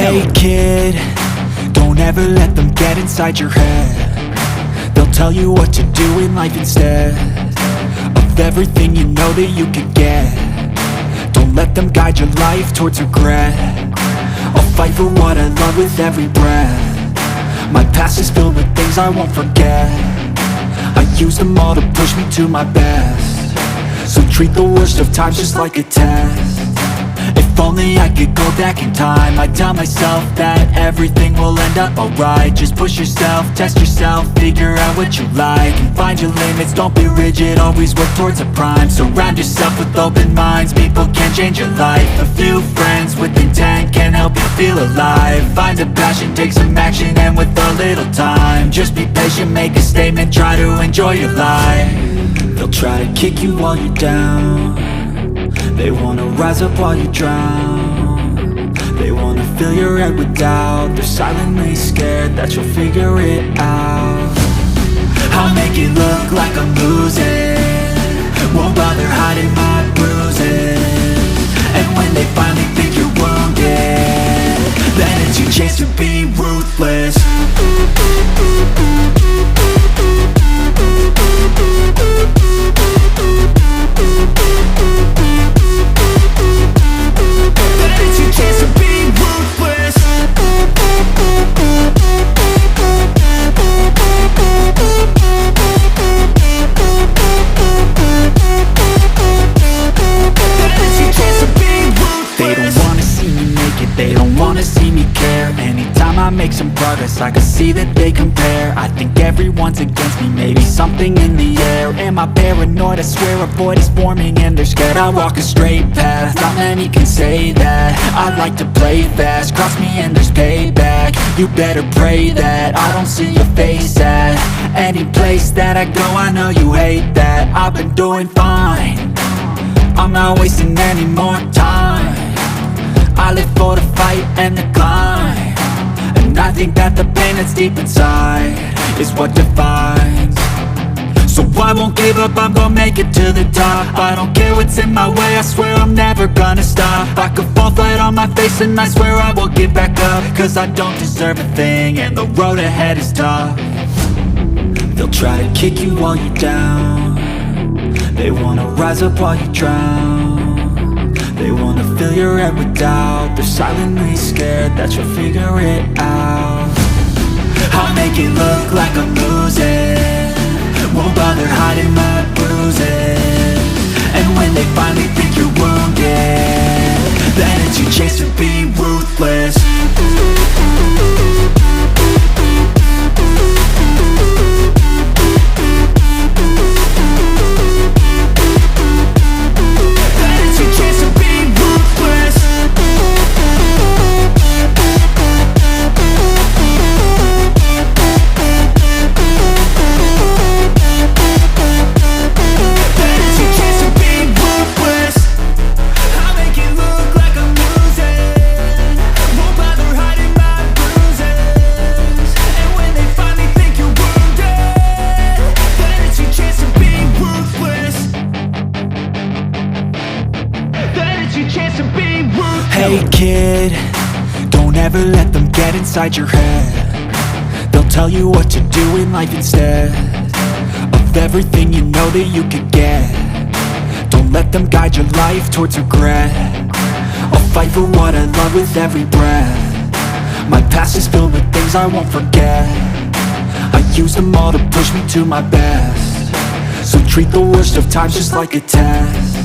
Hey kid, don't ever let them get inside your head. They'll tell you what to do in life instead of everything you know that you could get. Don't let them guide your life towards regret. I'll fight for what I love with every breath. My past is filled with things I won't forget. I use them all to push me to my best. So treat the worst of times just like a test. If only I could go back in time, I'd tell myself that everything will end up alright. Just push yourself, test yourself, figure out what you like, and find your limits, don't be rigid, always work towards a prime. Surround yourself with open minds, people can change your life. A few friends with intent can help you feel alive. Find a passion, take some action, and with a little time, just be patient, make a statement, try to enjoy your life. They'll try to kick you while you're down. They wanna rise up while you drown. They wanna fill your head with doubt. They're silently scared that you'll figure it out. I'll make it look like I'm losing, won't bother hiding my bruises. And when they finally think you're wounded, then it's your chance to be ruthless. They don't wanna see me care. Anytime I make some progress, I can see that they compare. I think everyone's against me, maybe something in the air. Am I paranoid? I swear a void is forming and they're scared. I walk a straight path, not many can say that. I like to play fast, cross me and there's payback. You better pray that I don't see your face at any place that I go. I know you hate that. I've been doing fine, I'm not wasting any more time. I live for the fight and the climb, and I think that the pain that's deep inside is what defines. So I won't give up, I'm gonna make it to the top. I don't care what's in my way, I swear I'm never gonna stop. I could fall flat on my face and I swear I will get back up, cause I don't deserve a thing and the road ahead is tough. They'll try to kick you while you're down. They wanna rise up while you drown. They wanna fill your head with doubt. They're silently scared that you'll figure it out. I'll make it look like I'm losing, won't bother hiding my bruises. And when they finally think you're wounded, then it's your chance to be ruthless. Hey kid, don't ever let them get inside your head. They'll tell you what to do in life instead of everything you know that you could get. Don't let them guide your life towards regret. I'll fight for what I love with every breath. My past is filled with things I won't forget. I use them all to push me to my best. So treat the worst of times just like a test.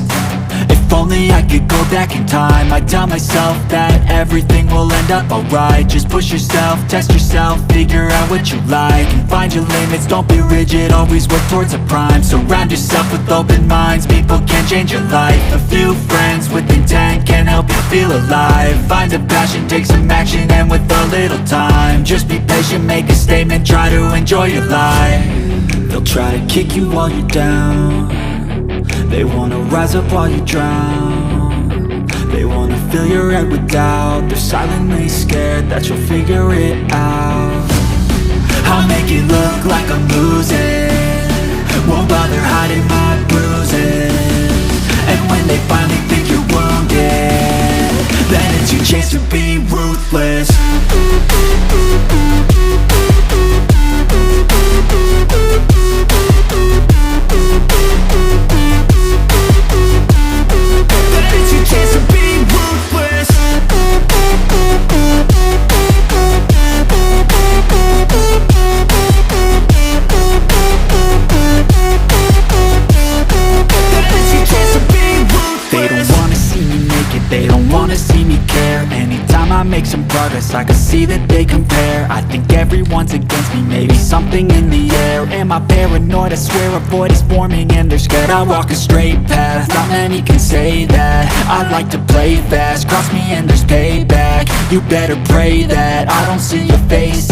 If only I could go back in time, I'd tell myself that everything will end up alright. Just push yourself, test yourself, figure out what you like, and find your limits, don't be rigid, always work towards a prime. Surround yourself with open minds, people can change your life. A few friends with intent can help you feel alive. Find a passion, take some action, and with a little time, just be patient, make a statement, try to enjoy your life. They'll try to kick you while you're down. They wanna rise up while you drown. They wanna fill your head with doubt. They're silently scared that you'll figure it out. I'll make it look like I'm losing, won't bother hiding my bruises. And when they finally think you're wounded, then it's your chance to be ruthless. make some progress, I can see that they compare. I think everyone's against me, maybe something in the air. Am I paranoid? I swear a void is forming and they're scared. I walk a straight path, not many can say that. I like to play fast, cross me and there's payback. You better pray that I don't see your face